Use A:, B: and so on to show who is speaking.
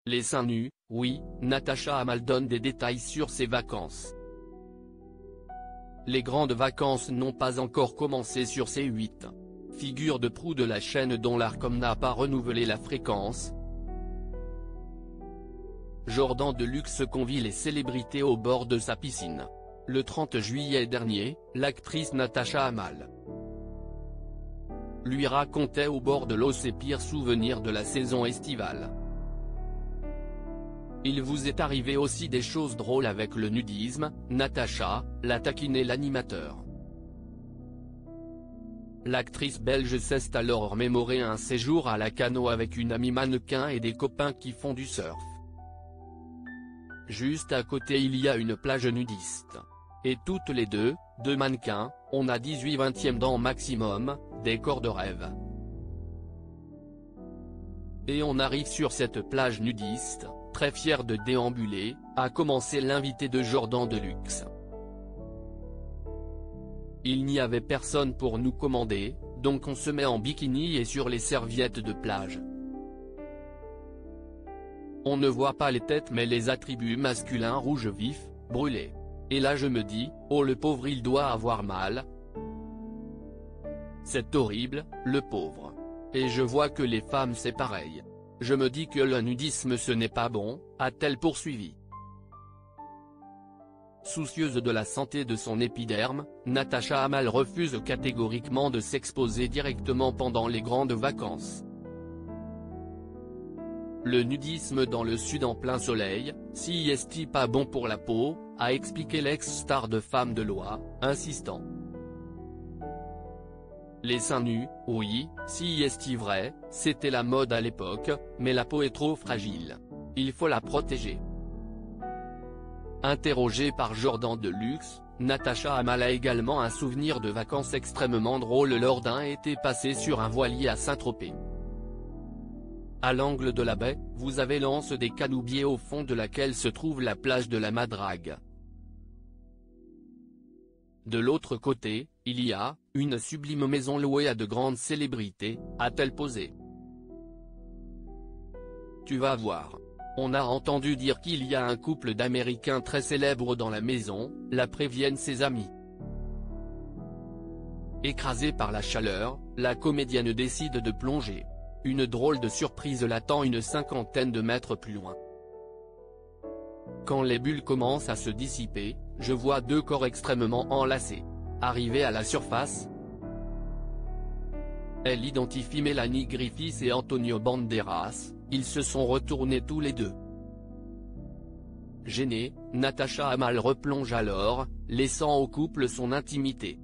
A: Les seins nus, oui, Natacha Hamel donne des détails sur ses vacances. Les grandes vacances n'ont pas encore commencé sur C8. Figure de proue de la chaîne dont l'Arcom n'a pas renouvelé la fréquence. Jordan Deluxe convie les célébrités au bord de sa piscine. Le 30 juillet dernier, l'actrice Natacha Hamel lui racontait au bord de l'eau ses pires souvenirs de la saison estivale. Il vous est arrivé aussi des choses drôles avec le nudisme, Natacha, l'a taquiné l'animateur. L'actrice belge s'est alors remémoré un séjour à Lacanau avec une amie mannequin et des copains qui font du surf. Juste à côté il y a une plage nudiste. Et toutes les deux mannequins, on a 18-20e dents maximum, décor de rêve. Et on arrive sur cette plage nudiste, très fier de déambuler, a commencé l'invité de Jordan Deluxe. Il n'y avait personne pour nous commander, donc on se met en bikini et sur les serviettes de plage. On ne voit pas les têtes mais les attributs masculins rouge vif, brûlés. Et là je me dis, oh le pauvre il doit avoir mal. C'est horrible, le pauvre. Et je vois que les femmes c'est pareil. Je me dis que le nudisme ce n'est pas bon, a-t-elle poursuivi. Soucieuse de la santé de son épiderme, Natacha Hamel refuse catégoriquement de s'exposer directement pendant les grandes vacances. Le nudisme dans le sud en plein soleil, si est-il pas bon pour la peau, a expliqué l'ex-star de Femme de loi, insistant. Les seins nus, oui, si est-il vrai, c'était la mode à l'époque, mais la peau est trop fragile. Il faut la protéger. Interrogée par Jordan Deluxe, Natacha Hamel a également un souvenir de vacances extrêmement drôle lors d'un été passé sur un voilier à Saint-Tropez. À l'angle de la baie, vous avez l'anse des Canoubiers au fond de laquelle se trouve la plage de la Madrague. De l'autre côté, il y a une sublime maison louée à de grandes célébrités, a-t-elle posé. Tu vas voir. On a entendu dire qu'il y a un couple d'Américains très célèbres dans la maison, la préviennent ses amis. Écrasée par la chaleur, la comédienne décide de plonger. Une drôle de surprise l'attend une cinquantaine de mètres plus loin. Quand les bulles commencent à se dissiper, je vois deux corps extrêmement enlacés. Arrivés à la surface, elle identifie Mélanie Griffiths et Antonio Banderas, ils se sont retournés tous les deux. Gênée, Natacha Hamel replonge alors, laissant au couple son intimité.